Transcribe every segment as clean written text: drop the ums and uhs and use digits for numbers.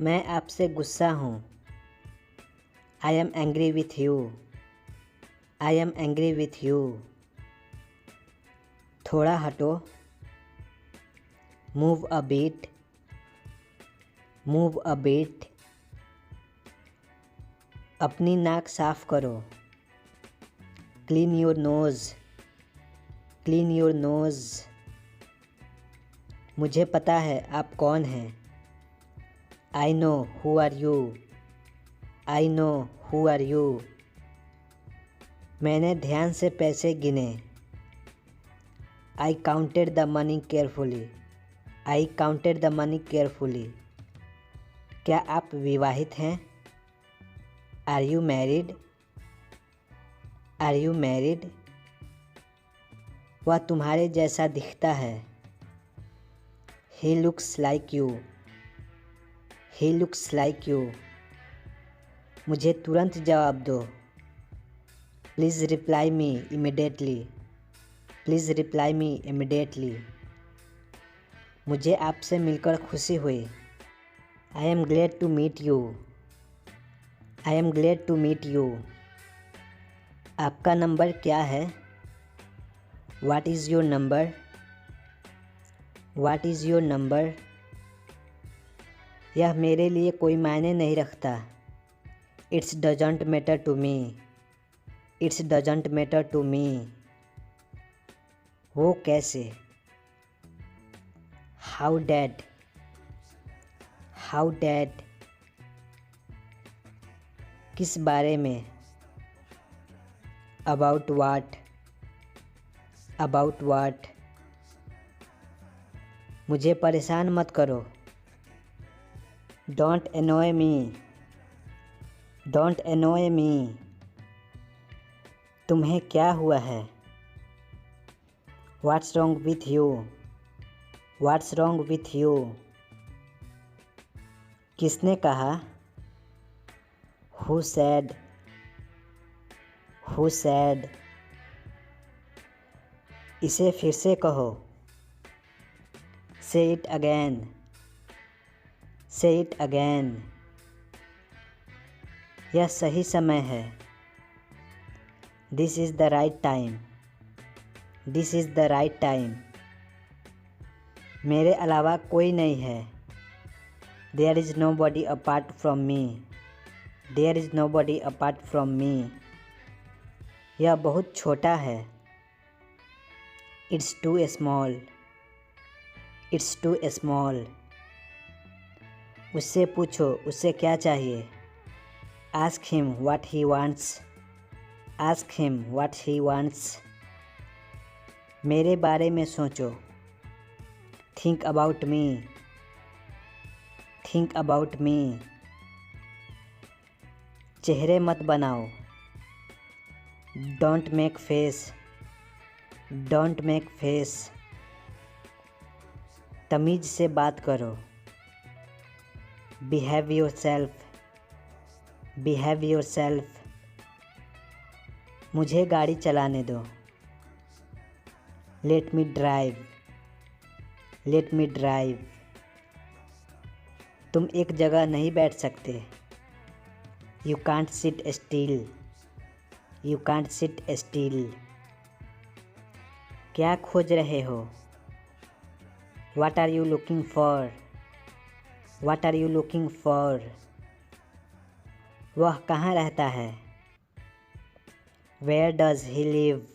मैं आपसे गुस्सा हूँ। I am angry with you. I am angry with you. थोड़ा हटो। Move a bit. Move a bit. अपनी नाक साफ करो। Clean your nose. Clean your nose. मुझे पता है आप कौन हैं। I know who are you. I know who are you. मैंने ध्यान से पैसे गिने। I counted the money carefully. I counted the money carefully. क्या आप विवाहित हैं? Are you married? Are you married? वह तुम्हारे जैसा दिखता है। He looks like you. He looks like you. मुझे तुरंत जवाब दो। Please reply me immediately. Please reply me immediately. मुझे आपसे मिलकर खुशी हुई। I am glad to meet you. I am glad to meet you. आपका नंबर क्या है? What is your number? What is your number? यह मेरे लिए कोई मायने नहीं रखता। It's doesn't matter to me. It's doesn't matter to me. वो कैसे? How that? How that? किस बारे में? About what? About what? मुझे परेशान मत करो। Don't annoy me. Don't annoy me. तुम्हें क्या हुआ है? What's wrong with you? What's wrong with you? किसने कहा? Who said? Who said? इसे फिर से कहो। Say it again. Say it again. यह सही समय है। This is the right time. This is the right time. मेरे अलावा कोई नहीं है। There is nobody apart from me. There is nobody apart from me. यह बहुत छोटा है। It's too small. It's too small. उससे पूछो उसे क्या चाहिए। Ask him what he wants. Ask him what he wants. मेरे बारे में सोचो। Think about me. Think about me. चेहरे मत बनाओ। Don't make face. Don't make face. तमीज़ से बात करो। Behave yourself. Behave yourself. मुझे गाड़ी चलाने दो। Let me drive. Let me drive. तुम एक जगह नहीं बैठ सकते। You can't sit still. You can't sit still. क्या खोज रहे हो? What are you looking for? What are you looking for? वह कहाँ रहता है? Where does he live?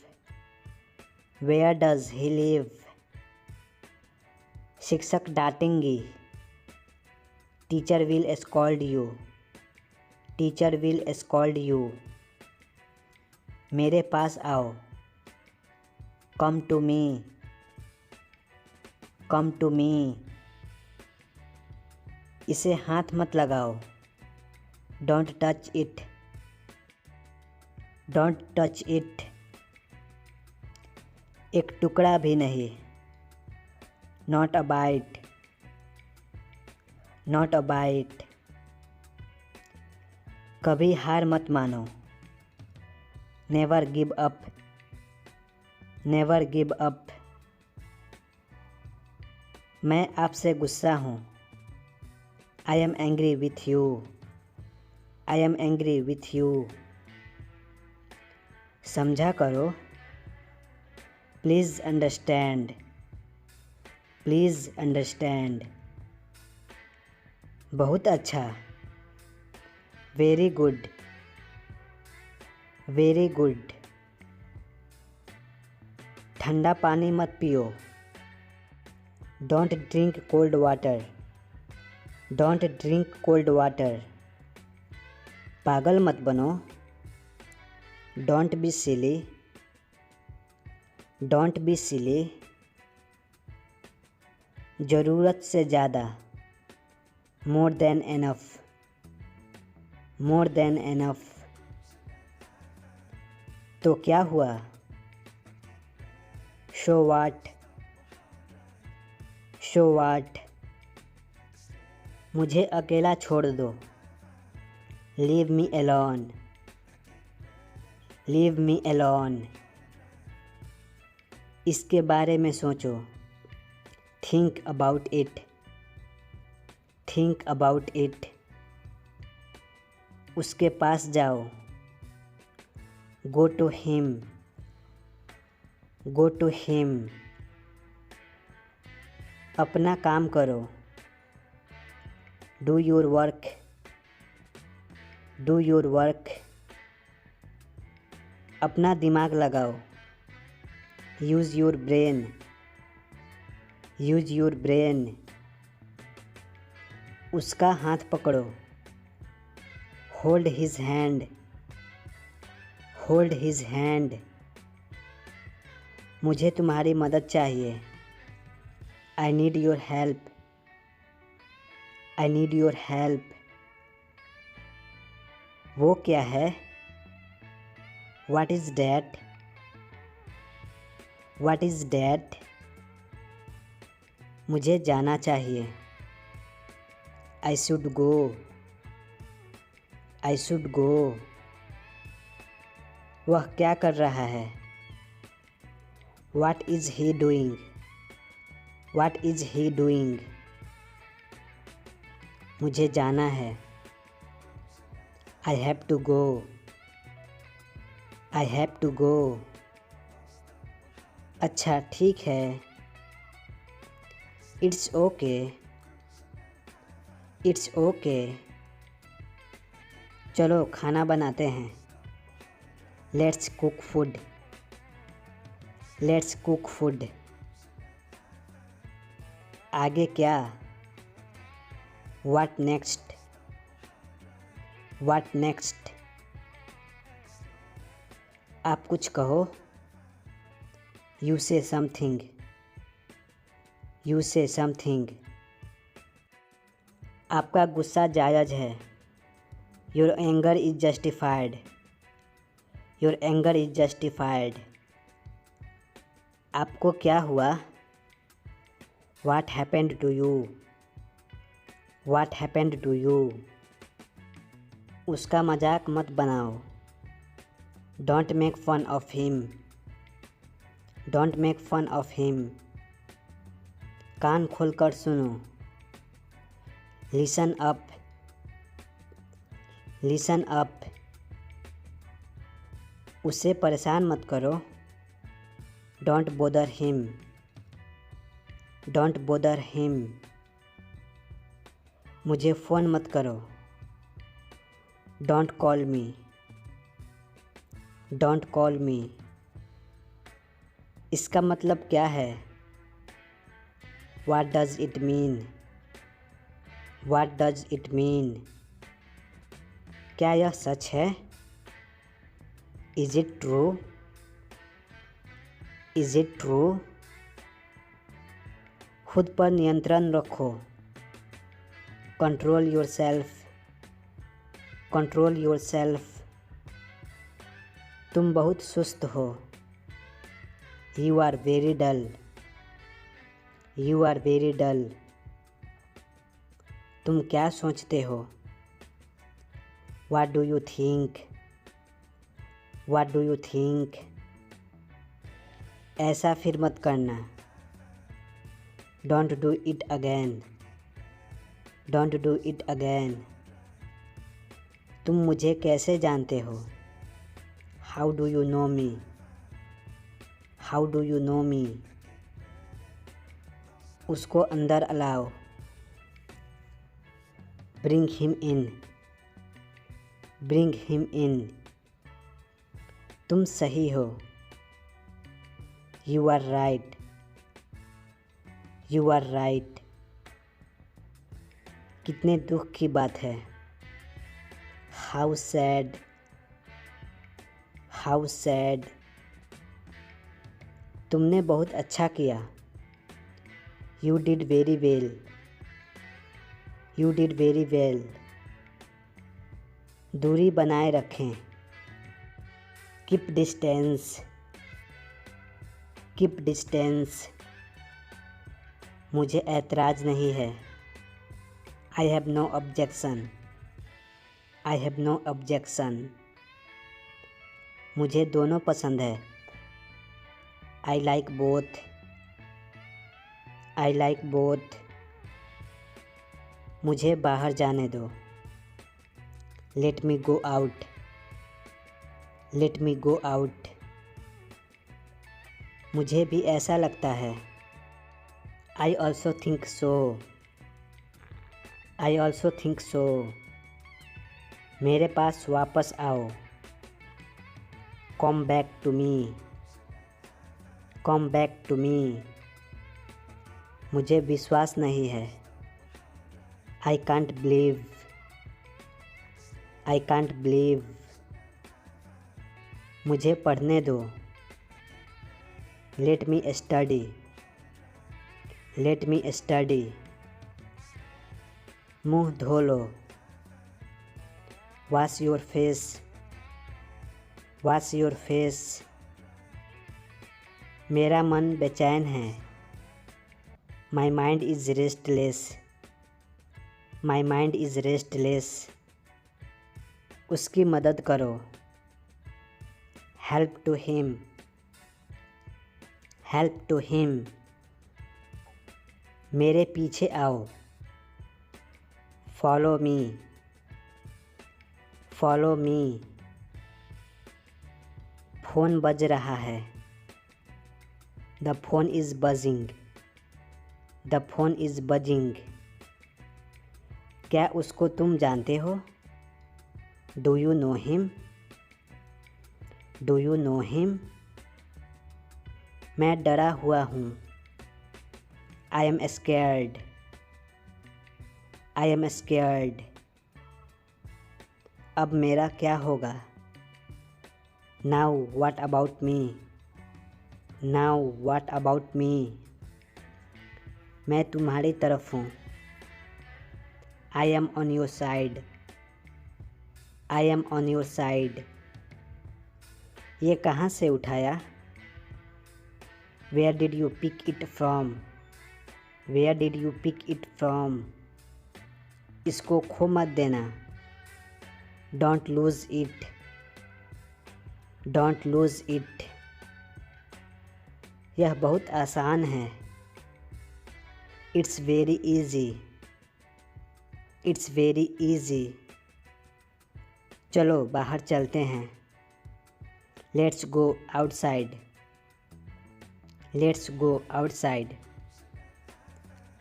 Where does he live? शिक्षक डांटेंगी। Teacher will scold you. Teacher will scold you. मेरे पास आओ। Come to me. Come to me. इसे हाथ मत लगाओ। Don't touch it. Don't touch it. एक टुकड़ा भी नहीं। Not a bite. Not a bite. कभी हार मत मानो। Never give up. Never give up. मैं आपसे गुस्सा हूँ। I am angry with you. I am angry with you. समझा करो। Please understand. Please understand. बहुत अच्छा। Very good. Very good. ठंडा पानी मत पियो। Don't drink cold water. Don't drink cold water. पागल मत बनो। Don't be silly. Don't be silly. ज़रूरत से ज़्यादा। More than enough. More than enough. तो क्या हुआ? So what. So what. मुझे अकेला छोड़ दो। Leave me alone. Leave me alone. इसके बारे में सोचो। Think about it. Think about it. उसके पास जाओ। Go to him. Go to him. अपना काम करो। Do your work. Do your work. अपना दिमाग लगाओ। Use your brain. Use your brain. उसका हाथ पकड़ो। Hold his hand. Hold his hand. मुझे तुम्हारी मदद चाहिए। I need your help. I need your help. वो क्या है? What is that? What is that? मुझे जाना चाहिए। I should go. I should go. वह क्या कर रहा है? What is he doing? What is he doing? मुझे जाना है। I have to go. I have to go. अच्छा ठीक है। It's okay. It's okay. चलो खाना बनाते हैं। Let's cook food. Let's cook food. आगे क्या? What next? What next? आप कुछ कहो। यू से समथिंग। यू से समथिंग। आपका गुस्सा जायज़ है। Your anger is justified. Your anger is justified. आपको क्या हुआ? What happened to you? What happened to you? उसका मजाक मत बनाओ। Don't make fun of him. Don't make fun of him. कान खोलकर सुनो। Listen up. Listen up. उसे परेशान मत करो। Don't bother him. Don't bother him. मुझे फ़ोन मत करो। Don't call me. Don't call me. इसका मतलब क्या है? What does it mean? What does it mean? क्या यह सच है? Is it true? Is it true? खुद पर नियंत्रण रखो। Control yourself. Control yourself. तुम बहुत सुस्त हो। You are very dull. You are very dull. तुम क्या सोचते हो? What do you think? What do you think? ऐसा फिर मत करना। Don't do it again. Don't do it again. तुम मुझे कैसे जानते हो? How do you know me? How do you know me? उसको अंदर अलाओ। Bring him in. Bring him in. तुम सही हो। You are right. You are right. कितने दुख की बात है। How sad. How sad. तुमने बहुत अच्छा किया। You did very well. You did very well. दूरी बनाए रखें। Keep distance. Keep distance. मुझे ऐतराज़ नहीं है। I have no objection. I have no objection. मुझे दोनों पसंद है। I like both. I like both. मुझे बाहर जाने दो। Let me go out. Let me go out. मुझे भी ऐसा लगता है। I also think so. I also think so. मेरे पास वापस आओ। Come back to me. Come back to me. मुझे विश्वास नहीं है। I can't believe. I can't believe. मुझे पढ़ने दो। Let me study. Let me study. मुंह धो लो। Wash your face. Wash your face. मेरा मन बेचैन है। My mind is restless. My mind is restless. उसकी मदद करो। Help to him. Help to him. मेरे पीछे आओ। Follow me. Follow me. Phone बज रहा है। द फोन इज़ बजिंग। द फोन इज़ बजिंग। क्या उसको तुम जानते हो? Do you know him? Do you know him? मैं डरा हुआ हूँ। I am scared. I am scared. अब मेरा क्या होगा? Now what about me? Now what about me? मैं तुम्हारी तरफ हूँ। I am on your side. I am on your side. ये कहाँ से उठाया? Where did you pick it from? Where did you pick it from? इसको खो मत देना। Don't lose it. Don't lose it. यह बहुत आसान है। It's very easy. It's very easy. चलो बाहर चलते हैं। Let's go outside. Let's go outside.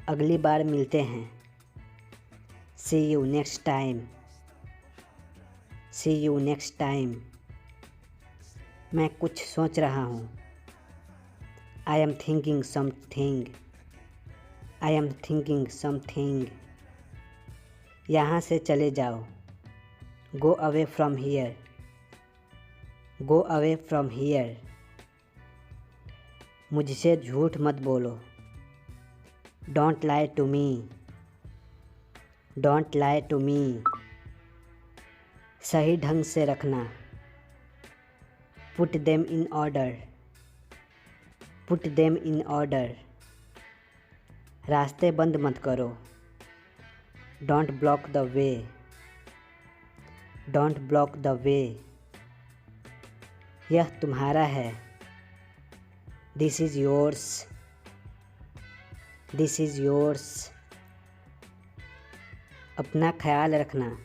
अगली बार मिलते हैं। See you next time. See you next time. मैं कुछ सोच रहा हूँ। I am thinking something. I am thinking something. यहाँ से चले जाओ। Go away from here. Go away from here. मुझसे झूठ मत बोलो। Don't lie to me. Don't lie to me. सही ढंग से रखना। Put them in order. Put them in order. रास्ते बंद मत करो। Don't block the way. Don't block the way. यह तुम्हारा है। This is yours. This is yours. अपना ख्याल रखना।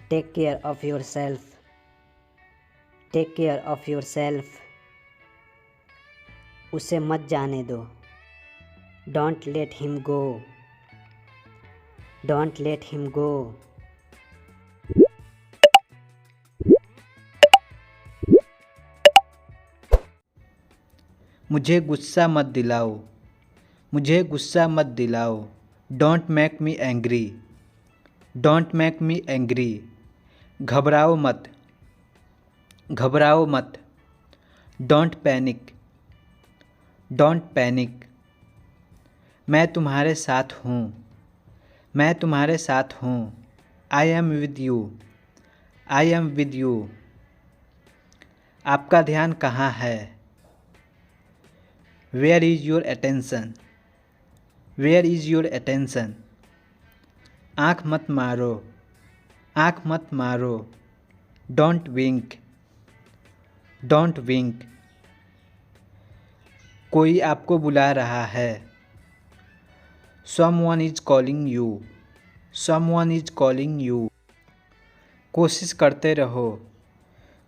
Take care of your self. Take care of your self. उसे मत जाने दो। Don't let him go. Don't let him go. मुझे गुस्सा मत दिलाओ। मुझे गुस्सा मत दिलाओ। Don't make me angry. Don't make me angry. घबराओ मत। घबराओ मत। Don't panic. Don't panic. मैं तुम्हारे साथ हूँ। मैं तुम्हारे साथ हूँ। I am with you. I am with you. आपका ध्यान कहाँ है? Where is your attention? Where is your attention? आँख मत मारो। आँख मत मारो। Don't wink. Don't wink. कोई आपको बुला रहा है। Someone is calling you. Someone is calling you. कोशिश करते रहो।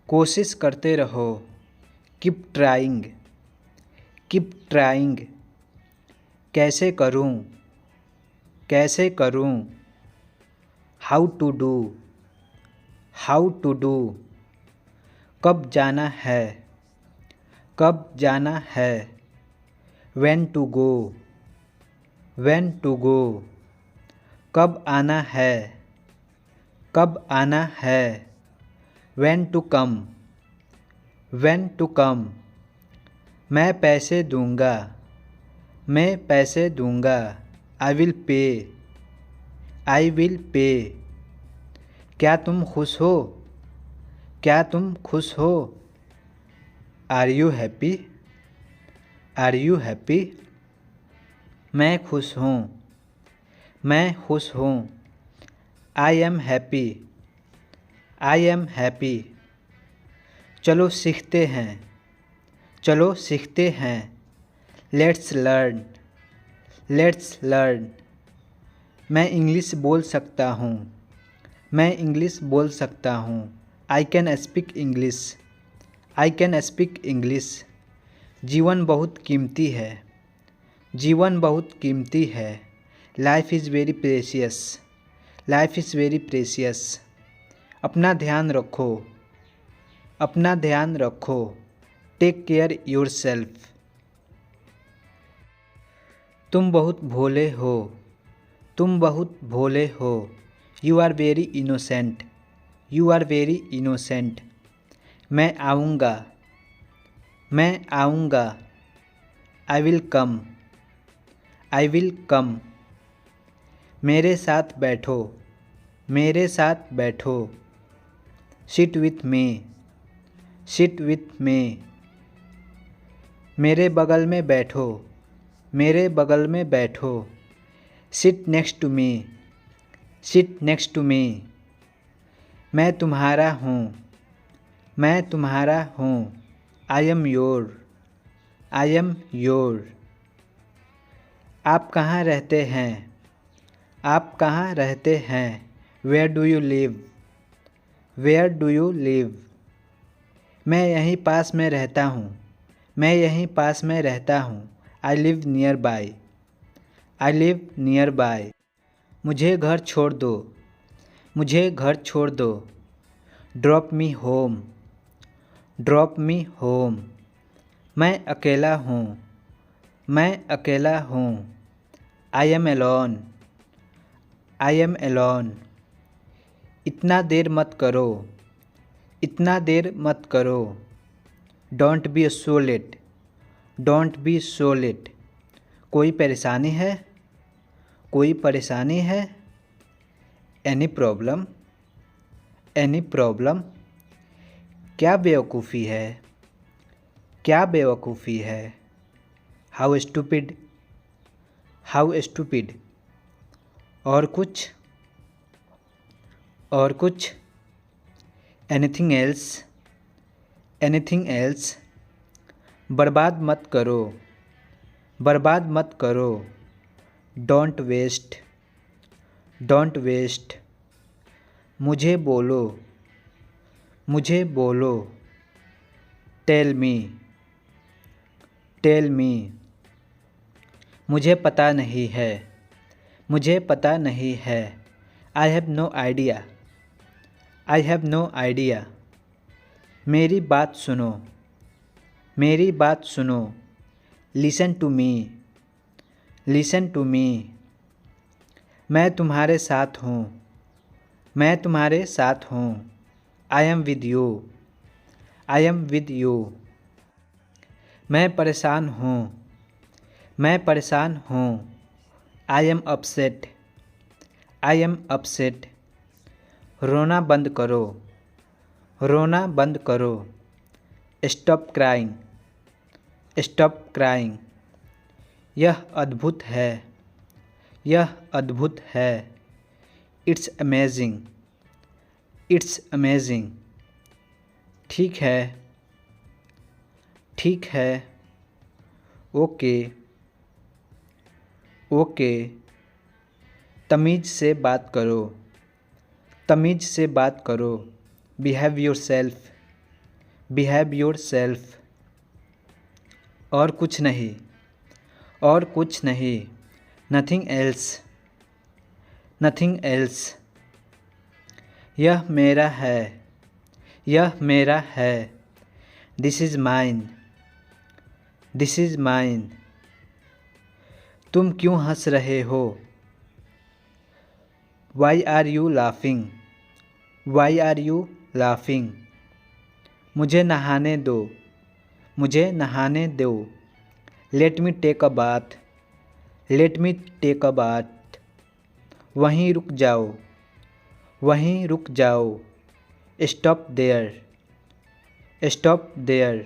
कोशिश करते रहो। Keep trying. Keep trying. कैसे करूं? कैसे करूं? How to do. How to do. कब जाना है? कब जाना है? When to go. When to go. कब आना है? कब आना है? When to come. When to come. मैं पैसे दूंगा। मैं पैसे दूंगा। I will pay. I will pay. क्या तुम खुश हो? क्या तुम खुश हो? Are you happy? Are you happy? मैं खुश हूँ। मैं खुश हूँ। I am happy. I am happy. चलो सीखते हैं। चलो सीखते हैं। Let's learn. Let's learn. मैं इंग्लिश बोल सकता हूँ। मैं इंग्लिश बोल सकता हूँ। I can speak English. I can speak English. जीवन बहुत कीमती है। जीवन बहुत कीमती है। Life is very precious. Life is very precious. अपना ध्यान रखो। अपना ध्यान रखो। Take care yourself. तुम बहुत भोले हो। तुम बहुत भोले हो। You are very innocent. You are very innocent. मैं आऊँगा। मैं आऊँगा। I will come. I will come. मेरे साथ बैठो। मेरे साथ बैठो। Sit with me. Sit with me. मेरे बगल में बैठो। मेरे बगल में बैठो। Sit next to me. Sit next to me. मैं तुम्हारा हूँ। मैं तुम्हारा हूँ। I am your. I am your. आप कहाँ रहते हैं? आप कहाँ रहते हैं? Where do you live? Where do you live? मैं यहीं पास में रहता हूँ। मैं यहीं पास में रहता हूँ। I live nearby. I live nearby. मुझे घर छोड़ दो। मुझे घर छोड़ दो। Drop me home. Drop me home. मैं अकेला हूँ। मैं अकेला हूँ। I am alone. I am alone. इतना देर मत करो। इतना देर मत करो। Don't be so late. Don't be so late. कोई परेशानी है? कोई परेशानी है? Any problem? Any problem? क्या बेवकूफ़ी है? क्या बेवकूफ़ी है? How stupid. How stupid. और कुछ? और कुछ? Anything else? Anything else? बर्बाद मत करो। बर्बाद मत करो। Don't waste. Don't waste. मुझे बोलो, मुझे बोलो। Tell me, tell me. मुझे पता नहीं है, मुझे पता नहीं है। I have no idea, I have no idea. मेरी बात सुनो, मेरी बात सुनो। Listen to me, listen to me. मैं तुम्हारे साथ हूँ, मैं तुम्हारे साथ हूँ। I am with you, I am with you. मैं परेशान हूँ, मैं परेशान हूँ। I am upset, I am upset. रोना बंद करो, रोना बंद करो। Stop crying, stop crying. यह अद्भुत है, यह अद्भुत है। It's amazing, it's amazing. ठीक है, ठीक है। Okay, okay. तमीज़ से बात करो, तमीज़ से बात करो। Behave yourself, behave yourself. और कुछ नहीं, और कुछ नहीं। Nothing else, nothing else. यह मेरा है, यह मेरा है। This is mine, this is mine. तुम क्यों हंस रहे हो? Why are you laughing, why are you laughing. मुझे नहाने दो, मुझे नहाने दो। Let me take a bath, let me take a bath. वहीं रुक जाओ, वहीं रुक जाओ। Stop there, stop there.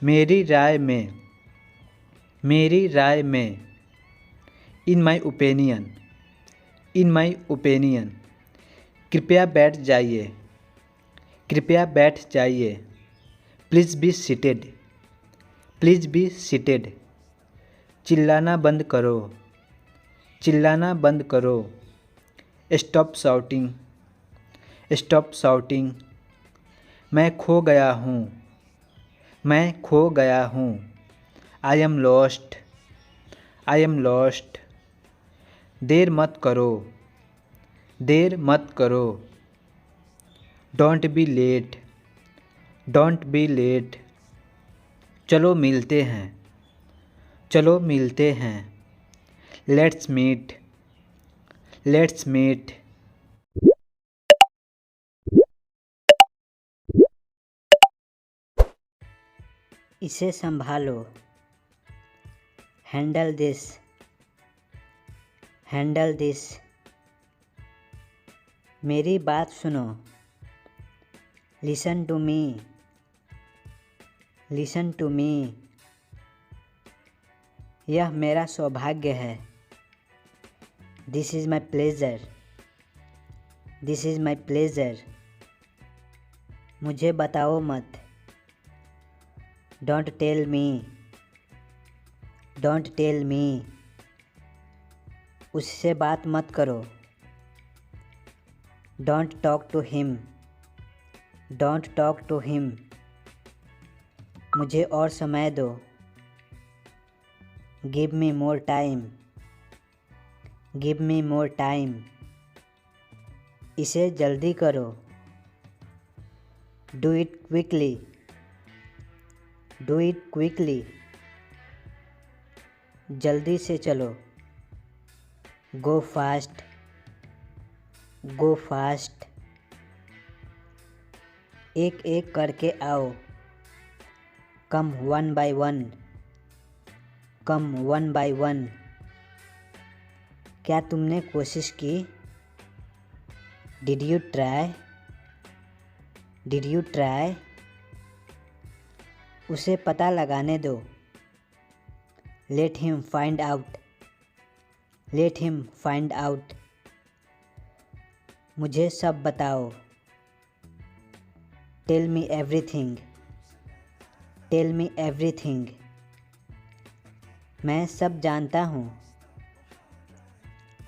मेरी राय में, मेरी राय में। In my opinion, in my opinion. कृपया बैठ जाइए, कृपया बैठ जाइए। Please be seated, please be seated. चिल्लाना बंद करो, चिल्लाना बंद करो। Stop shouting, stop shouting. मैं खो गया हूँ, मैं खो गया हूँ। I am lost, I am lost. देर मत करो, देर मत करो। Don't be late, don't be late. चलो मिलते हैं, चलो मिलते हैं। Let's meet, let's meet. इसे संभालो, हैंडल दिस, हैंडल दिस। मेरी बात सुनो, listen to me, listen to me. यह मेरा सौभाग्य है। This is my pleasure, this is my pleasure. मुझे बताओ मत, don't tell me, don't tell me. उससे बात मत करो, don't talk to him, don't talk to him. मुझे और समय दो, give me more time, give me more time. इसे जल्दी करो, do it quickly, do it quickly. जल्दी से चलो, गो फास्ट, गो फास्ट। एक एक करके आओ, come one by one, come one by one. क्या तुमने कोशिश की? Did you try, did you try. उसे पता लगाने दो, let him find out, let him find out. मुझे सब बताओ, tell me everything, tell me everything. मैं सब जानता हूँ,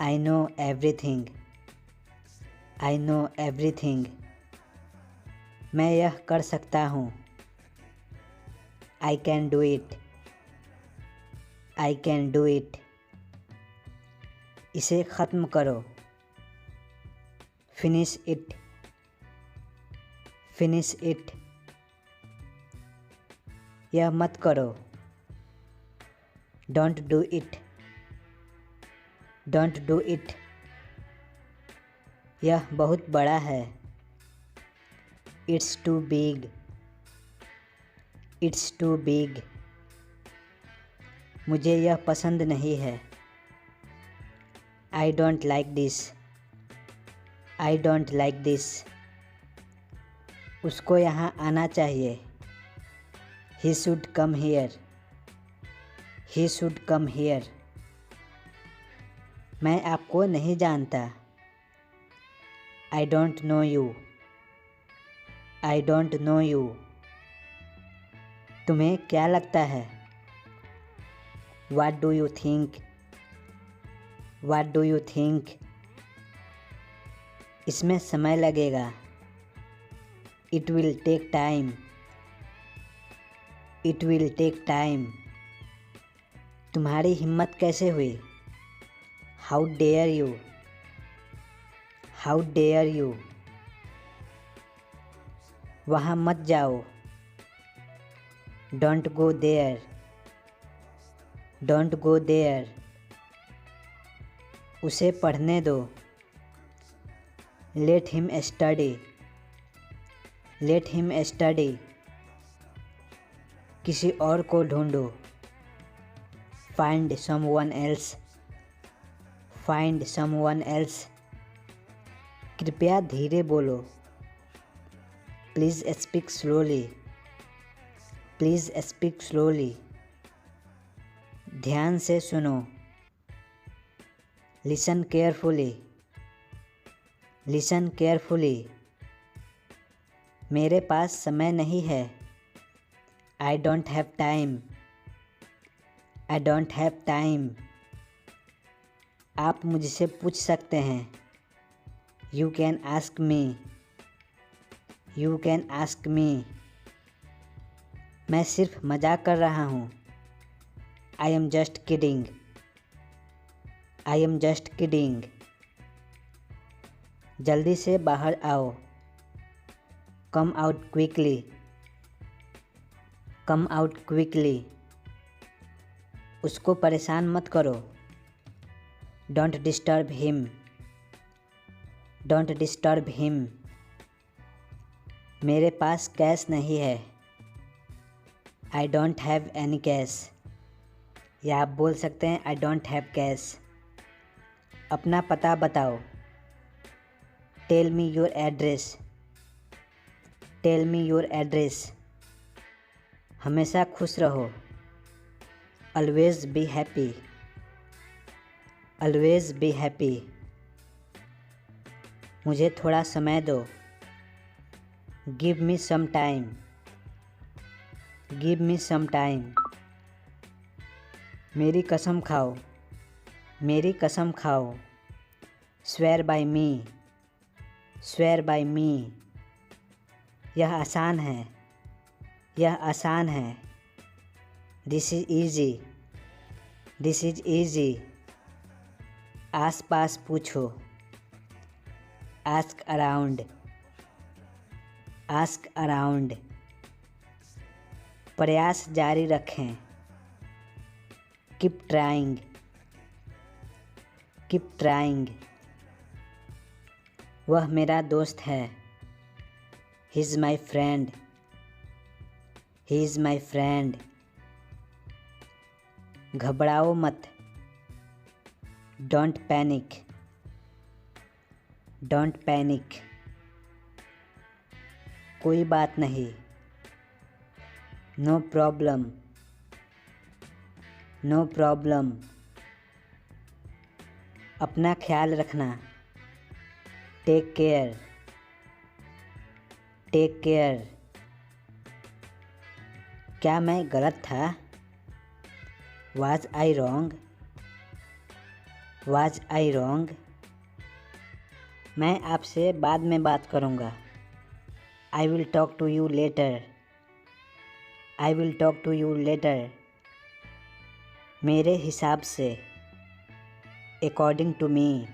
I know everything. I know everything. मैं यह कर सकता हूँ। I can do it. I can do it. इसे ख़त्म करो। Finish it. Finish it. यह मत करो। Don't do it. Don't do it. यह बहुत बड़ा है। It's too big. It's too big. मुझे यह पसंद नहीं है। I don't like this. I don't like this. उसको यहाँ आना चाहिए। He should come here. He should come here. मैं आपको नहीं जानता। I don't know you. I don't know you. तुम्हें क्या लगता है? What do you think? What do you think? इसमें समय लगेगा। It will take time. It will take time. तुम्हारी हिम्मत कैसे हुई? How dare you? How dare you? वहाँ मत जाओ। Don't go there. Don't go there. उसे पढ़ने दो। Let him study. Let him study. किसी और को ढूंढो। Find someone else. Find someone else. कृपया धीरे बोलो। Please speak slowly. Please speak slowly. ध्यान से सुनो। Listen carefully. Listen carefully. मेरे पास समय नहीं है। I don't have time. I don't have time. आप मुझसे पूछ सकते हैं। You can ask me. You can ask me. मैं सिर्फ मजाक कर रहा हूँ। I am just kidding. I am just kidding. जल्दी से बाहर आओ। Come out quickly. Come out quickly. उसको परेशान मत करो। Don't disturb him. Don't disturb him. मेरे पास कैश नहीं है। I don't have any cash. या आप बोल सकते हैं I don't have cash. अपना पता बताओ। Tell me your address. Tell me your address. हमेशा खुश रहो। Always be happy. Always be happy. मुझे थोड़ा समय दो। Give me some time. Give me some time. मेरी कसम खाओ। मेरी कसम खाओ। Swear by me. Swear by me. यह आसान है। यह आसान है। This is easy. This is easy. आस पास पूछो। Ask around. Ask around. प्रयास जारी रखें। Keep trying. Keep trying. वह मेरा दोस्त है। He is my friend. He is my friend. घबराओ मत। Don't panic. Don't panic. कोई बात नहीं। No problem. No problem. अपना ख्याल रखना। Take care. Take care. क्या मैं गलत था? Was I wrong? Was I wrong? मैं आपसे बाद में बात करूँगा। I will talk to you later. I will talk to you later. मेरे हिसाब से। According to me.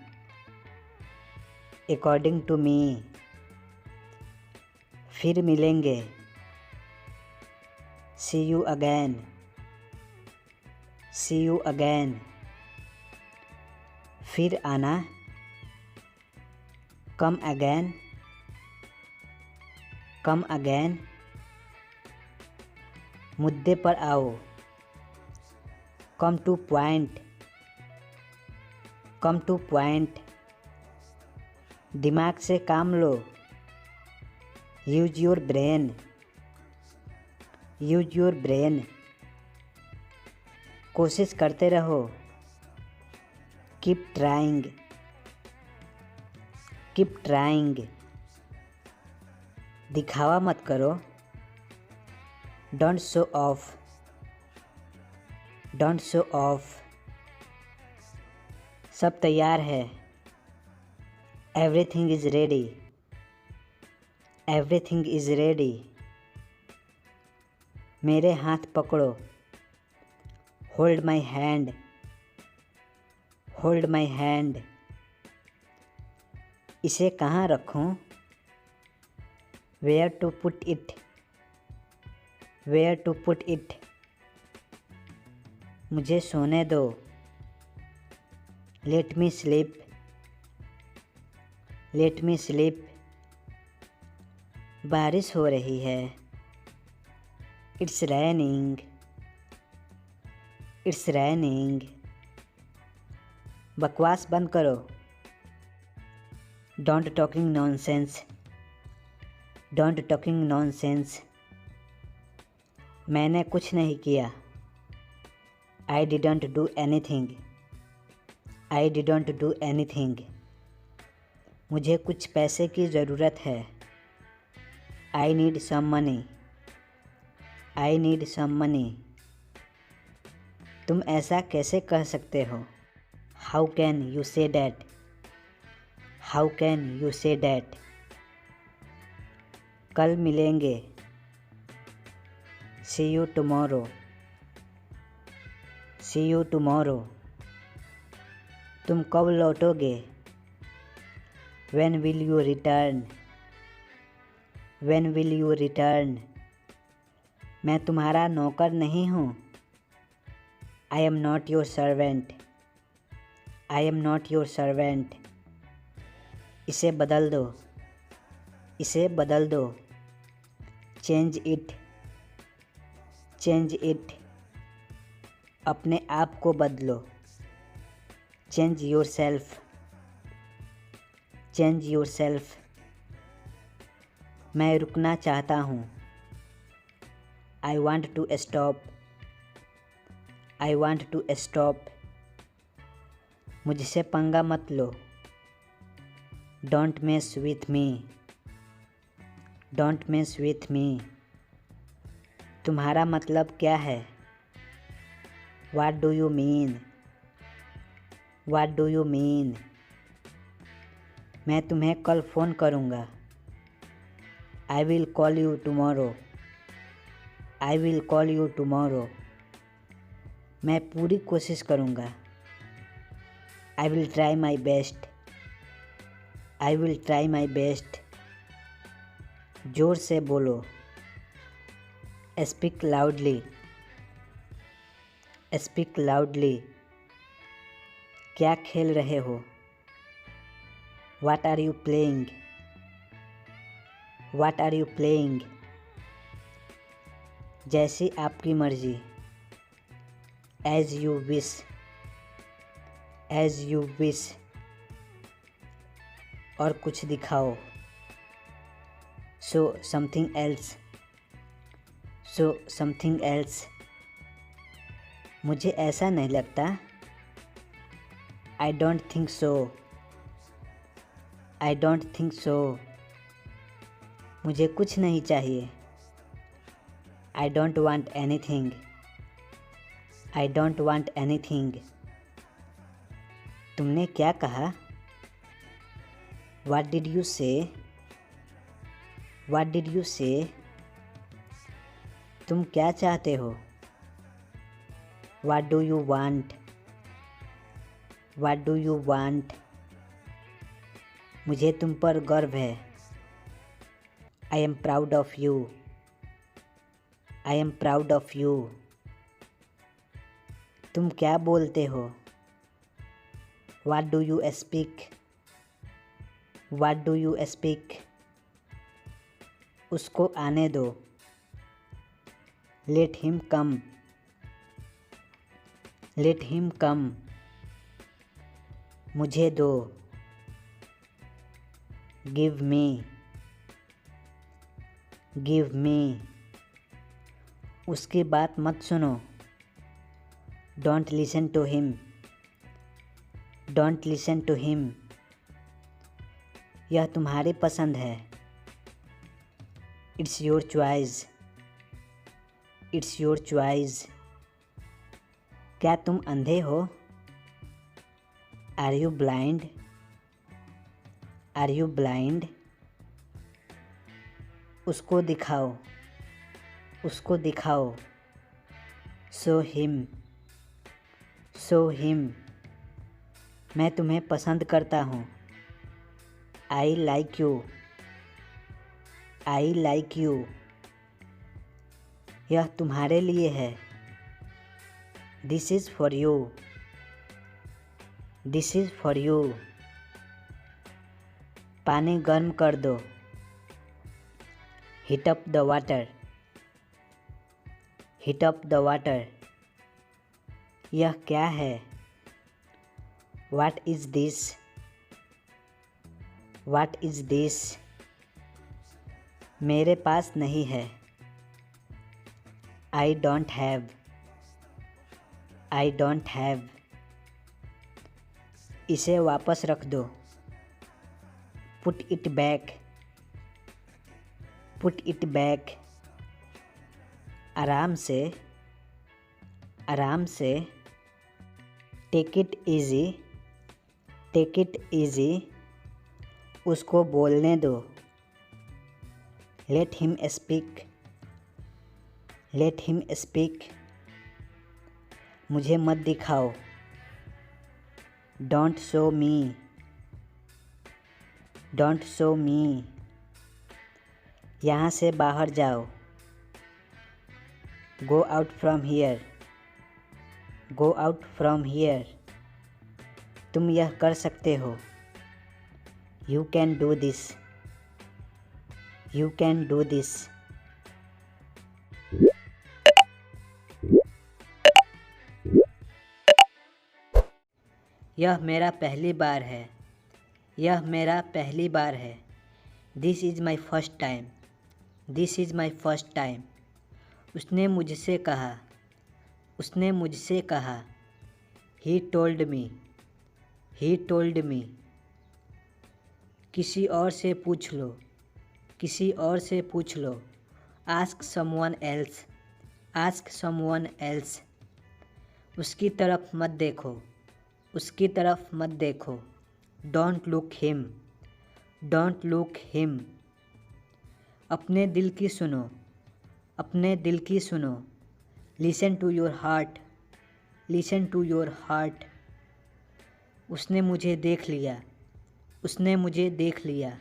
According to me. फिर मिलेंगे। See you again. See you again. फिर आना। Come again. Come again. मुद्दे पर आओ। Come to point. Come to point. दिमाग से काम लो। Use your brain. Use your brain. कोशिश करते रहो। Keep trying. Keep trying. दिखावा मत करो। Don't show off. Don't show off. सब तैयार है। Everything is ready. Everything is ready. मेरे हाथ पकड़ो। Hold my hand. Hold my hand. इसे कहाँ रखूँ? Where to put it. Where to put it. मुझे सोने दो। Let me sleep. Let me sleep. बारिश हो रही है। It's raining. It's raining. बकवास बंद करो। Don't talking nonsense. Don't talking nonsense. मैंने कुछ नहीं किया। I didn't do anything. I didn't do anything. मुझे कुछ पैसे की ज़रूरत है। I need some money. I need some money. तुम ऐसा कैसे कह सकते हो? How can you say that? How can you say that? कल मिलेंगे। See you tomorrow. See you tomorrow. तुम कब लौटोगे? When will you return? When will you return? मैं तुम्हारा नौकर नहीं हूँ। I am not your servant. I am not your servant. इसे बदल दो। इसे बदल दो। Change it. Change it. अपने आप को बदलो। Change yourself. Change yourself. मैं रुकना चाहता हूँ। I want to stop. I want to stop. मुझसे पंगा मत लो। Don't mess with me. Don't mess with me. तुम्हारा मतलब क्या है? What do you mean? What do you mean? मैं तुम्हें कल फ़ोन करूँगा। I will call you tomorrow. I will call you tomorrow. मैं पूरी कोशिश करूँगा। I will try my best. I will try my best. ज़ोर से बोलो। Speak loudly. Speak loudly. क्या खेल रहे हो? What are you playing? What are you playing? जैसी आपकी मर्ज़ी। As you wish. As you wish. और कुछ दिखाओ। Show something else. Show something else. मुझे ऐसा नहीं लगता। I don't think so. I don't think so. मुझे कुछ नहीं चाहिए। I don't want anything. I don't want anything. तुमने क्या कहा? What did you say? What did you say? तुम क्या चाहते हो? What do you want? What do you want? मुझे तुम पर गर्व है. I am proud of you. I am proud of you. तुम क्या बोलते हो? What do you speak? What do you speak? उसको आने दो. Let him come. Let him come. मुझे दो. Give me. Give me. उसकी बात मत सुनो. Don't listen to him. Don't listen to him. यह तुम्हारी पसंद है. It's your choice. It's your choice. क्या तुम अंधे हो? Are you blind? Are you blind? उसको दिखाओ. उसको दिखाओ. Show him. Show him. मैं तुम्हें पसंद करता हूँ. I like you. I like you. यह तुम्हारे लिए है. This is for you. This is for you. पानी गर्म कर दो. Heat up the water. Heat up the water. यह क्या है? What is this? What is this? मेरे पास नहीं है. I don't have. I don't have. इसे वापस रख दो. Put it back. Put it back. आराम से. आराम से. Take it easy. Take it easy. उसको बोलने दो. Let him speak. Let him speak. मुझे मत दिखाओ. Don't show me. Don't show me. यहाँ से बाहर जाओ. Go out from here. Go out from here. तुम यह कर सकते हो. You can do this. You can do this. यह मेरा पहली बार है. यह मेरा पहली बार है. This is my first time. This is my first time. उसने मुझसे कहा. उसने मुझसे कहा. He told me. He told me. किसी और से पूछ लो. किसी और से पूछ लो. Ask someone else. Ask someone else. उसकी तरफ मत देखो. उसकी तरफ मत देखो. Don't look him. Don't look him. अपने दिल की सुनो. अपने दिल की सुनो. Listen to your heart. Listen to your heart. उसने मुझे देख लिया. उसने मुझे देख लिया.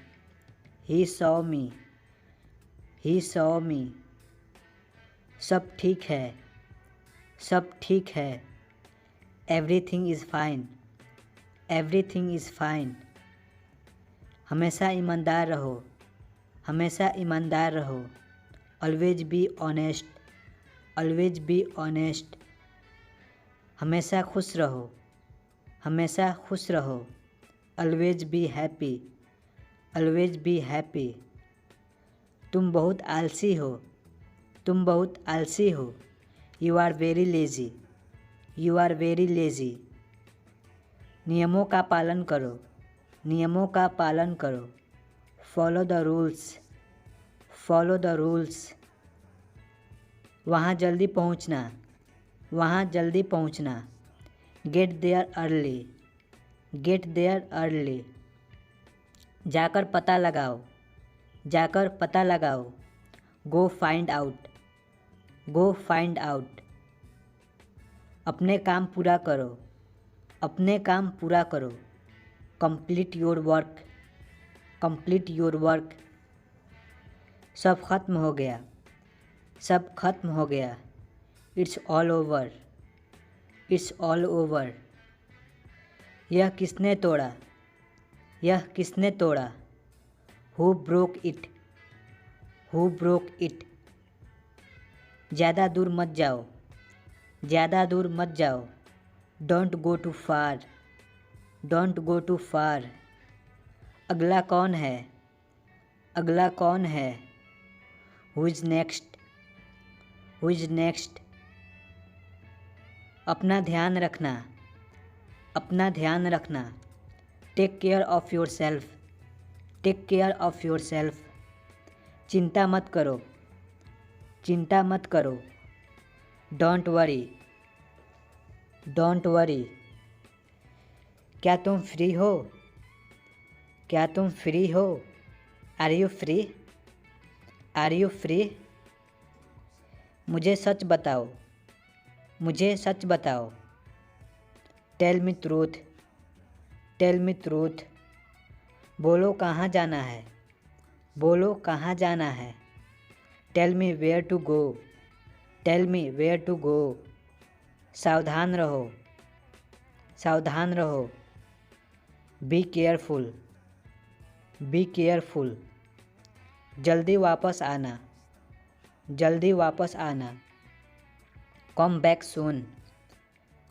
He saw me. He saw me. सब ठीक है. सब ठीक है. Everything is fine. Everything is fine. हमेशा ईमानदार रहो. हमेशा ईमानदार रहो. Always be honest. Always be honest. हमेशा खुश रहो. हमेशा खुश रहो. Always be happy. Always be happy. तुम बहुत आलसी हो. तुम बहुत आलसी हो. You are very lazy. You are very lazy. नियमों का पालन करो. नियमों का पालन करो. Follow the rules. Follow the rules. वहाँ जल्दी पहुँचना. वहाँ जल्दी पहुँचना. Get there early. Get there early, जाकर पता लगाओ, जाकर पता लगाओ। Go find out, go find out. अपने काम पूरा करो, अपने काम पूरा करो। Complete your work, complete your work. सब खत्म हो गया, सब खत्म हो गया। It's all over, it's all over. यह किसने तोड़ा, यह किसने तोड़ा। Who broke it, who broke it. ज़्यादा दूर मत जाओ, ज़्यादा दूर मत जाओ। Don't go too far, don't go too far. अगला कौन है, अगला कौन है। Who is next, who is next. अपना ध्यान रखना, अपना ध्यान रखना। Take care of your self, take care of your self. चिंता मत करो, चिंता मत करो। Don't worry, don't worry. क्या तुम फ्री हो, क्या तुम फ्री हो। Are you free, are you free. मुझे सच बताओ, मुझे सच बताओ। Tell me truth, tell me truth. बोलो कहाँ जाना है, बोलो कहाँ जाना है। Tell me where to go, tell me where to go. सावधान रहो, सावधान रहो। Be careful, be careful. जल्दी वापस आना, जल्दी वापस आना। Come back soon,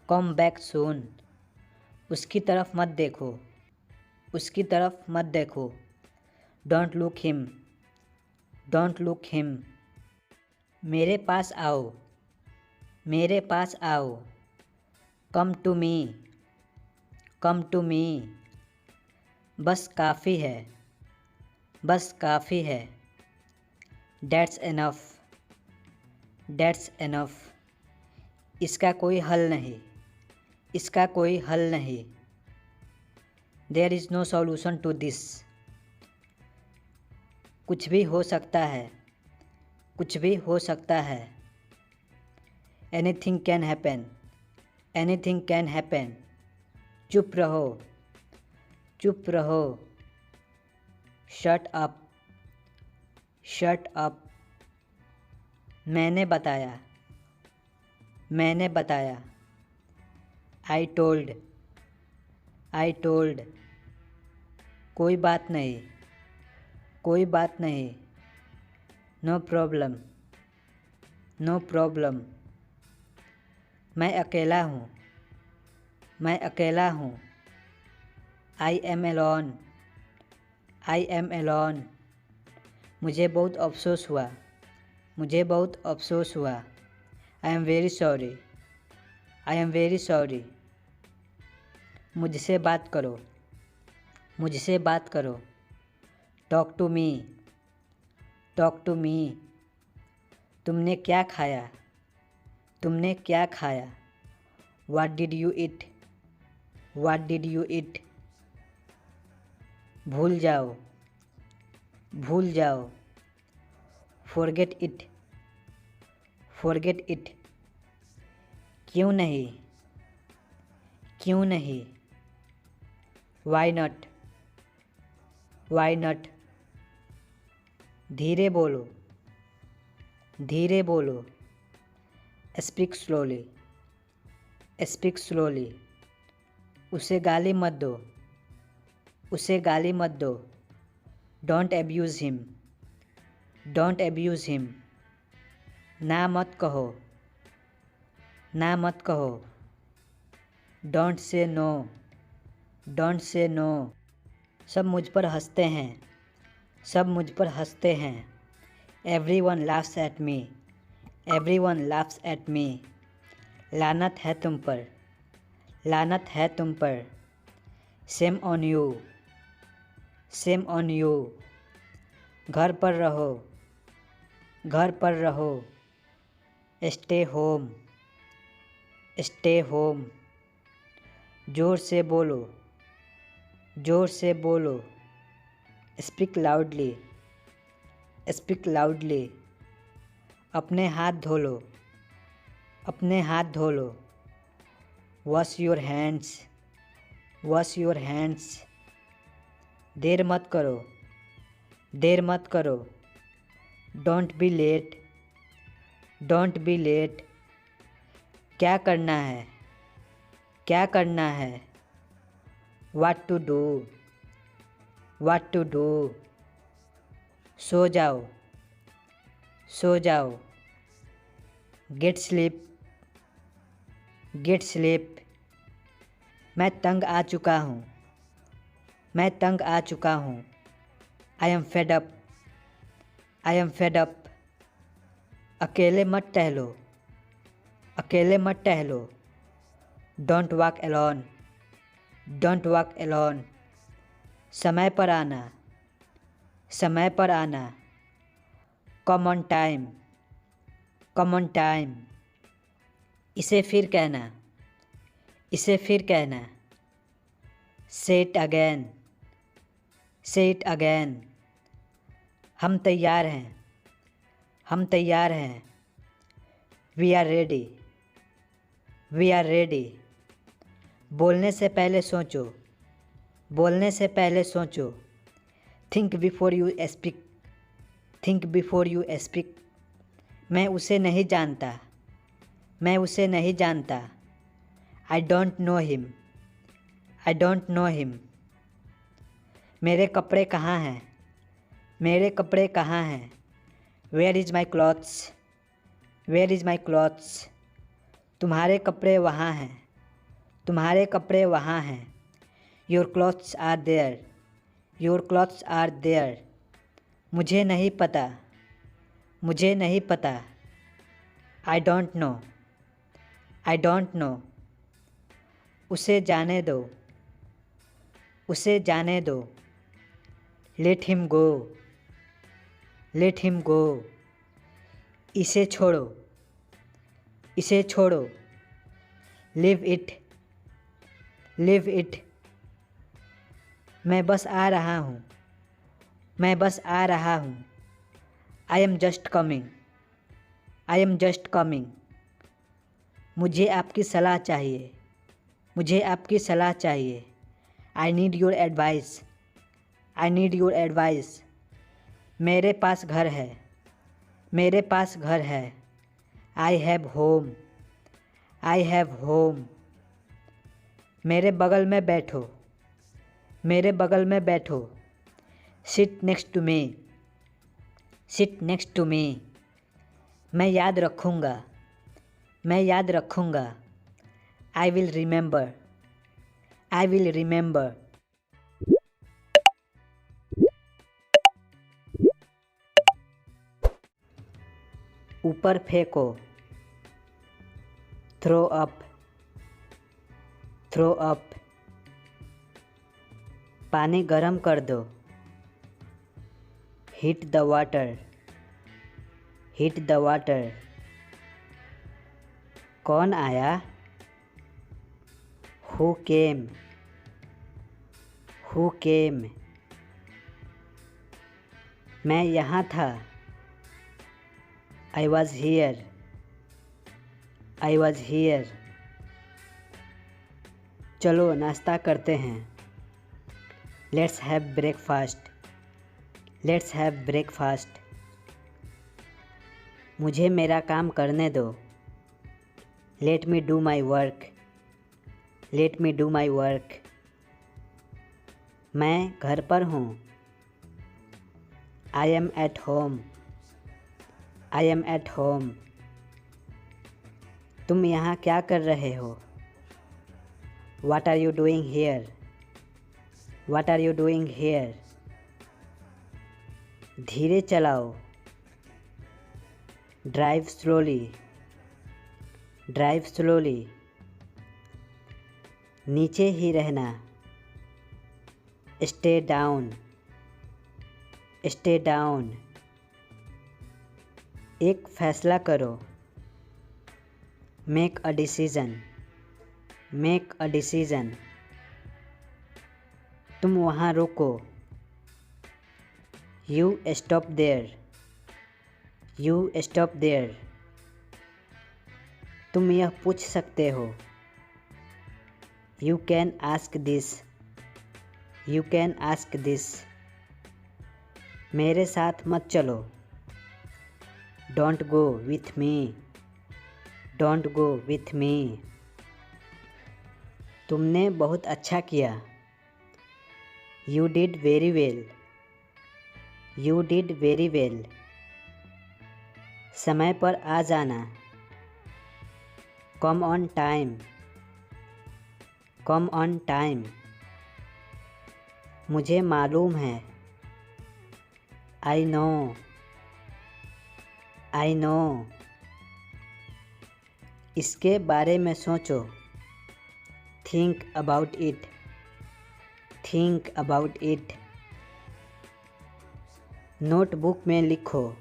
come back soon. उसकी तरफ मत देखो, उसकी तरफ मत देखो। Don't look him, don't look him. मेरे पास आओ, मेरे पास आओ। Come to me, come to me. बस काफ़ी है, बस काफ़ी है। Dates enough, that's enough. इसका कोई हल नहीं, इसका कोई हल नहीं। There is no solution to this. कुछ भी हो सकता है, कुछ भी हो सकता है। Anything can happen, anything can happen. चुप रहो, चुप रहो। Shut up, shut up. मैंने बताया, मैंने बताया। I told, I told. कोई बात नहीं, कोई बात नहीं। No problem, no problem. मैं अकेला हूँ, मैं अकेला हूँ। I am alone, I am alone. मुझे बहुत अफसोस हुआ, मुझे बहुत अफसोस हुआ। I am very sorry, I am very sorry. मुझसे बात करो, मुझसे बात करो। Talk to me, talk to me. तुमने क्या खाया, तुमने क्या खाया। What did you eat, what did you eat. भूल जाओ, भूल जाओ। Forget it, forget it. क्यों नहीं, क्यों नहीं। Why not, why not. धीरे बोलो, धीरे बोलो। Speak slowly, speak slowly. उसे गाली मत दो, उसे गाली मत दो। Don't abuse him, don't abuse him. ना मत कहो, ना मत कहो। Don't say no, don't say no. सब मुझ पर हंसते हैं, सब मुझ पर हंसते हैं। Everyone laughs at me, everyone laughs at me. लानत है तुम पर, लानत है तुम पर। Same on you, same on you. घर पर रहो, घर पर रहो। Stay home, stay home. ज़ोर से बोलो, जोर से बोलो, स्पीक लाउडली, स्पीक लाउडली। अपने हाथ धो लो, अपने हाथ धो लो। Wash your hands, wash your hands. देर मत करो, देर मत करो। Don't be late, don't be late. क्या करना है, क्या करना है। What to do, what to do. सो जाओ, सो जाओ। Get sleep, get sleep. मैं तंग आ चुका हूँ, मैं तंग आ चुका हूँ। I am fed up, I am fed up. अकेले मत टहलो, अकेले मत टहलो। Don't walk alone, don't walk alone. समय पर आना, समय पर आना। Come on time, come on time. इसे फिर कहना, इसे फिर कहना। Say it again, say it again. हम तैयार हैं, हम तैयार हैं। We are ready, we are ready. बोलने से पहले सोचो, बोलने से पहले सोचो। Think before you speak, think before you speak. मैं उसे नहीं जानता, मैं उसे नहीं जानता। I don't know him, I don't know him. मेरे कपड़े कहाँ हैं, मेरे कपड़े कहाँ हैं। Where is my clothes, where is my clothes. तुम्हारे कपड़े वहाँ हैं, तुम्हारे कपड़े वहाँ हैं। Your clothes are there, your clothes are there. मुझे नहीं पता, मुझे नहीं पता। I don't know, I don't know. उसे जाने दो, उसे जाने दो। लेट हिम गो, लेट हिम गो। इसे छोड़ो, इसे छोड़ो। Live it, live it. मैं बस आ रहा हूँ, मैं बस आ रहा हूँ। I am just coming, I am just coming. मुझे आपकी सलाह चाहिए, मुझे आपकी सलाह चाहिए। I need your advice, I need your advice. मेरे पास घर है, मेरे पास घर है। I have home, I have home. मेरे बगल में बैठो, मेरे बगल में बैठो। Sit next to me, sit next to me. मैं याद रखूँगा, मैं याद रखूँगा। I will remember, I will remember. ऊपर फेंको, थ्रो अप, थ्रो अप। पानी गरम कर दो, heat the water, heat the water. कौन आया, हु केम, हु केम। मैं यहाँ था, I was here, I was here. चलो नाश्ता करते हैं, let's have breakfast, let's have breakfast. मुझे मेरा काम करने दो, let me do my work, let me do my work. मैं घर पर हूँ, I M at home, I am at home. तुम यहाँ क्या कर रहे हो, वाट are you doing here, what are you doing here. धीरे चलाओ, ड्राइव स्लोली, ड्राइव स्लोली। नीचे ही रहना, स्टे डाउन, स्टे डाउन। एक फैसला करो, make a decision, make a decision. तुम वहाँ रुको। You stop there. You stop there. तुम यह पूछ सकते हो। You can ask this. You can ask this. मेरे साथ मत चलो। Don't go with me. Don't go with me. तुमने बहुत अच्छा किया। You did very well. You did very well. समय पर आ जाना। Come on time. Come on time. मुझे मालूम है। I know. I know. इसके बारे में सोचो। Think about it. Think about it. Notebook में लिखो।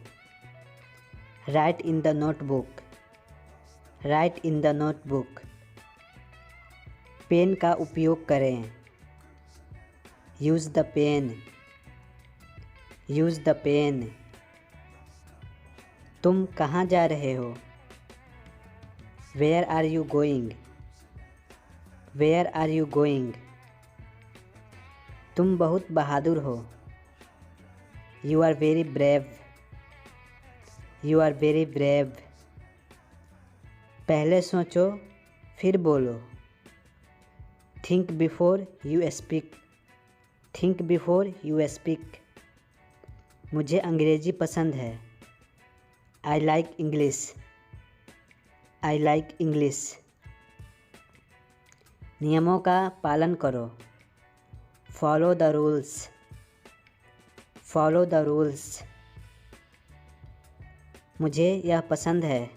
Write in the notebook. Write in the notebook. Pen का उपयोग करें। Use the pen. Use the pen. तुम कहाँ जा रहे हो? Where are you going? Where are you going? तुम बहुत बहादुर हो। You are very brave. You are very brave. पहले सोचो फिर बोलो। Think before you speak. Think before you speak. मुझे अंग्रेज़ी पसंद है। I like English. I like English. नियमों का पालन करो। Follow the rules. Follow the rules. मुझे यह पसंद है।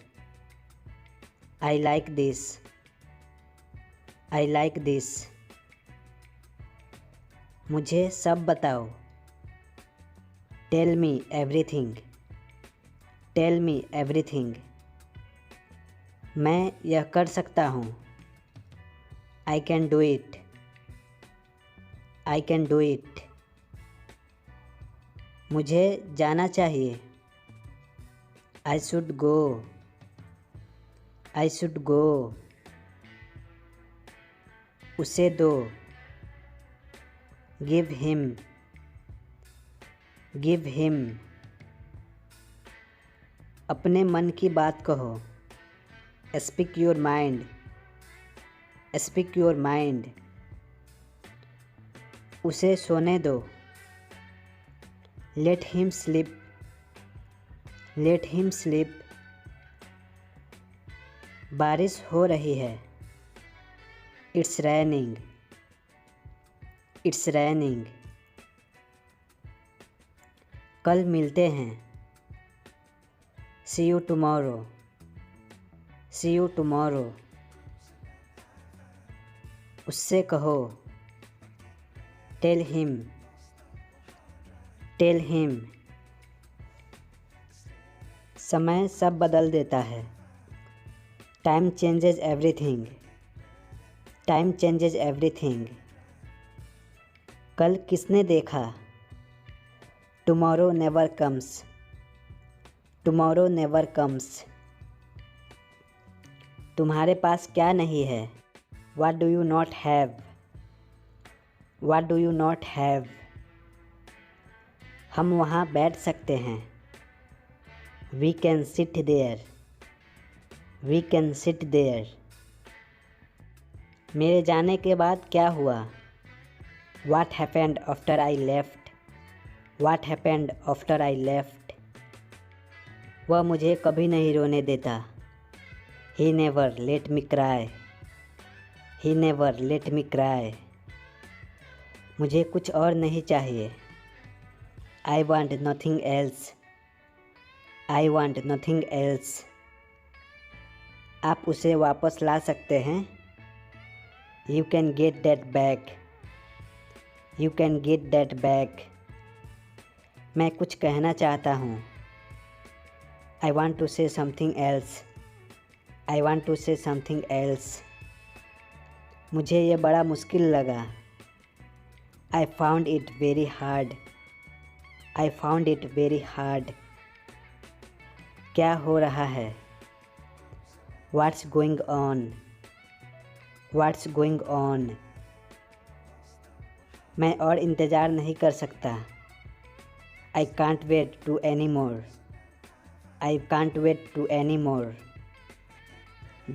I like this. I like this. मुझे सब बताओ। Tell me everything. Tell me everything. मैं यह कर सकता हूँ। I can do it. I can do it. मुझे जाना चाहिए। I should go. I should go. उसे दो। Give him. Give him. अपने मन की बात कहो। Speak your mind. Speak your mind. उसे सोने दो। Let him sleep. Let him sleep. बारिश हो रही है। It's raining. It's raining. कल मिलते हैं। See you tomorrow. See you tomorrow. उससे कहो। Tell him. Tell him. समय सब बदल देता है। Time changes everything. Time changes everything. कल किसने देखा? Tomorrow never comes. Tomorrow never comes. तुम्हारे पास क्या नहीं है? What do you not have? What do you not have? हम वहाँ बैठ सकते हैं। We can sit there. We can sit there. मेरे जाने के बाद क्या हुआ? What happened after I left? What happened after I left? वह मुझे कभी नहीं रोने देता। He never let me cry. He never let me cry. मुझे कुछ और नहीं चाहिए। I want nothing else. I want nothing else. आप उसे वापस ला सकते हैं। You can get that back. You can get that back. मैं कुछ कहना चाहता हूँ। I want to say something else. I want to say something else. मुझे ये बड़ा मुश्किल लगा। I found it very hard. I found it very hard. क्या हो रहा है? What's going on? What's going on? मैं और इंतज़ार नहीं कर सकता. I can't wait to anymore. I can't wait to anymore.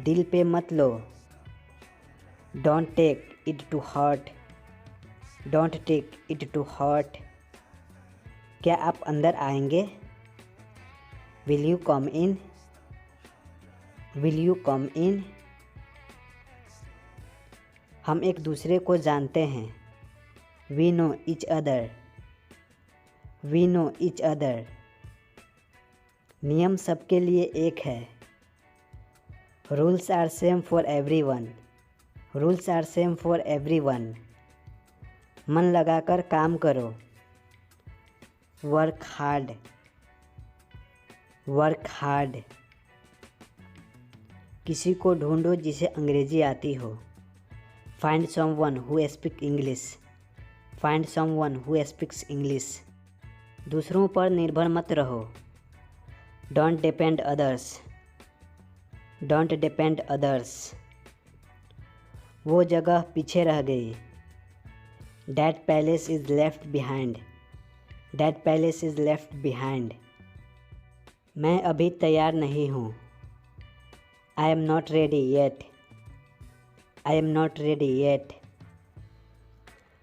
दिल पे मत लो. Don't take it to heart. Don't take it to heart. क्या आप अंदर आएंगे? Will you come in? Will you come in? हम एक दूसरे को जानते हैं. We know each other. We know each other. नियम सबके लिए एक है. Rules are same for everyone. Rules are same for everyone. मन लगाकर काम करो. Work hard. Work hard. किसी को ढूंढो जिसे अंग्रेजी आती हो. Find someone who speaks English. Find someone who speaks English. दूसरों पर निर्भर मत रहो. Don't depend others. Don't depend others. वो जगह पीछे रह गई. That palace is left behind. That palace is left behind. मैं अभी तैयार नहीं हूँ. I am not ready yet. I am not ready yet.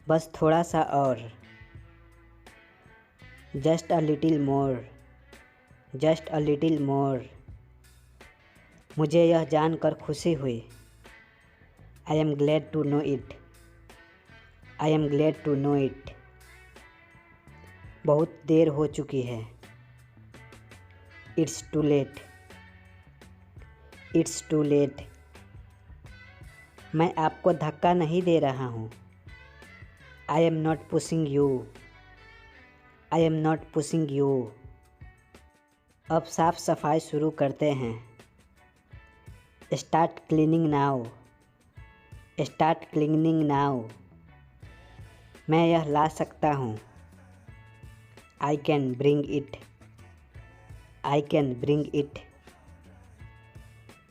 बस थोड़ा सा और. Just a little more. Just a little more. मुझे यह जानकर खुशी हुई. I am glad to know it. I am glad to know it. बहुत देर हो चुकी है. It's too late. It's too late. मैं आपको धक्का नहीं दे रहा हूँ. I am not pushing you. I am not pushing you. अब साफ सफाई शुरू करते हैं. Start cleaning now. Start cleaning now. मैं यह ला सकता हूँ. I can bring it. I can bring it.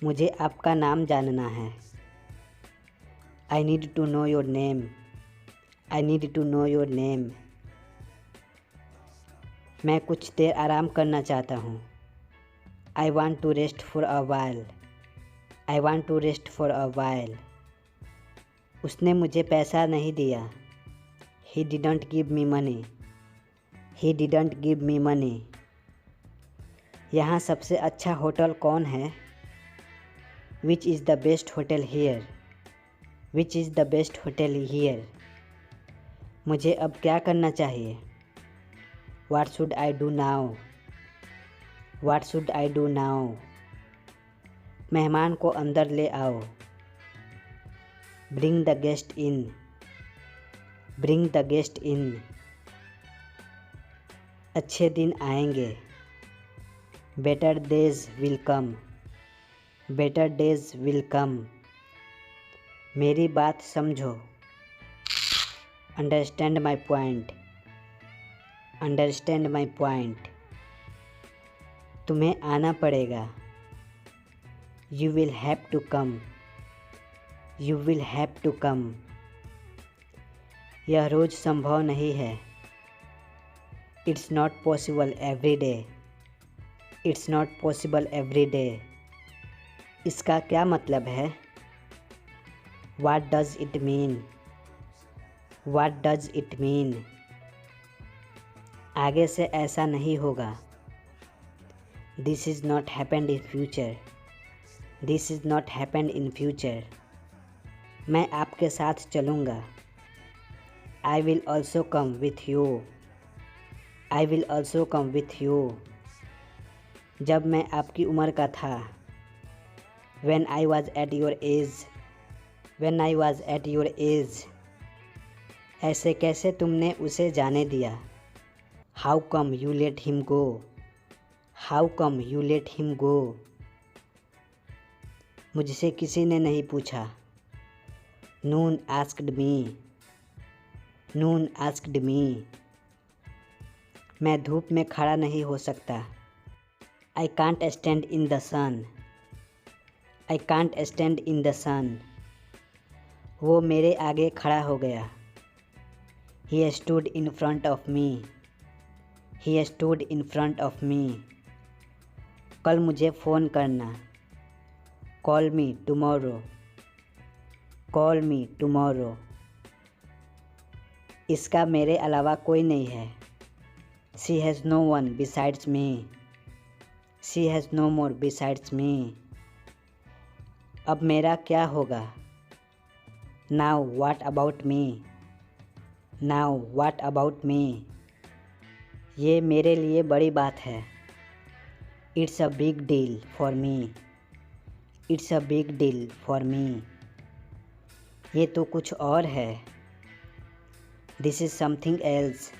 मुझे आपका नाम जानना है. I need to know your name. I need to know your name. मैं कुछ देर आराम करना चाहता हूँ. I want to rest for a while. I want to rest for a while. उसने मुझे पैसा नहीं दिया. He didn't give me money. He didn't give me money. यहाँ सबसे अच्छा होटल कौन है? Which is the best hotel here? Which is the best hotel here? मुझे अब क्या करना चाहिए? What should I do now? What should I do now? मेहमान को अंदर ले आओ. Bring the guest in. Bring the guest in. अच्छे दिन आएंगे. Better days will come. Better days will come. मेरी बात समझो. Understand my point. Understand my point. तुम्हें आना पड़ेगा. You will have to come. You will have to come. यह रोज़ संभव नहीं है. It's not possible every day. It's not possible every day. इसका क्या मतलब है? What does it mean? What does it mean? आगे से ऐसा नहीं होगा. This is not happened in future. This is not happened in future. मैं आपके साथ चलूँगा. I will also come with you. I will also come with you. जब मैं आपकी उम्र का था. When I was at your age. When I was at your age. ऐसे कैसे तुमने उसे जाने दिया? How come you let him go? How come you let him go? मुझसे किसी ने नहीं पूछा. None asked me. None asked me. मैं धूप में खड़ा नहीं हो सकता। I can't stand in the sun. I can't stand in the sun. वो मेरे आगे खड़ा हो गया। He stood in front of me. He stood in front of me. कल मुझे फ़ोन करना। Call me tomorrow. Call me tomorrow. इसका मेरे अलावा कोई नहीं है। She has no one besides me. She has no more besides me. अब मेरा क्या होगा? Now what about me. Now what about me. ये मेरे लिए बड़ी बात है। It's a big deal for me. It's a big deal for me. ये तो कुछ और है। This is something else.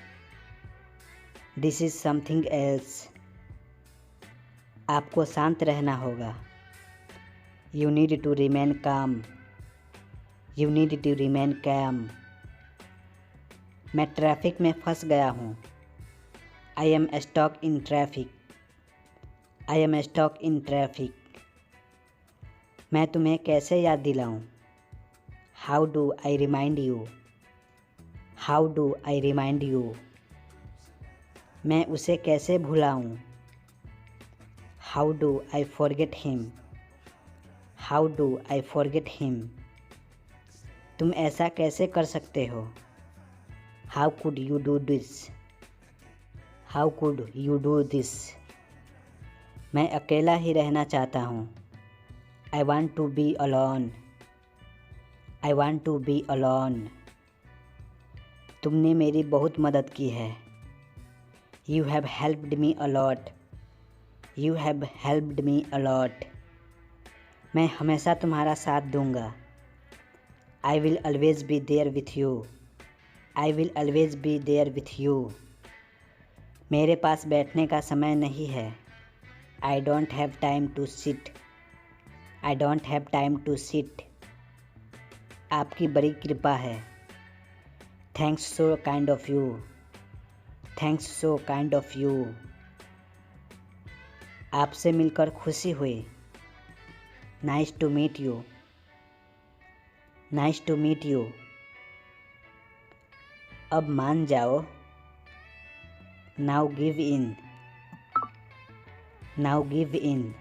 This is something else. आपको शांत रहना होगा। You need to remain calm. You need to remain calm. मैं ट्रैफिक में फंस गया हूँ। I am stuck in traffic. I am stuck in traffic. मैं तुम्हें कैसे याद दिलाऊं? How do I remind you. How do I remind you. मैं उसे कैसे भुलाऊं? How do I forget him. How do I forget him. तुम ऐसा कैसे कर सकते हो? How could you do this. How could you do this. मैं अकेला ही रहना चाहता हूँ। I want to be alone. I want to be alone. तुमने मेरी बहुत मदद की है। You have helped me a lot. You have helped me a lot. मैं हमेशा तुम्हारा साथ दूंगा। I will always be there with you. I will always be there with you. मेरे पास बैठने का समय नहीं है। I don't have time to sit. I don't have time to sit. आपकी बड़ी कृपा है। Thanks so kind of you. Thanks so kind of you. आपसे मिलकर खुशी हुई। Nice to meet you. Nice to meet you. अब मान जाओ। Now give in. Now give in.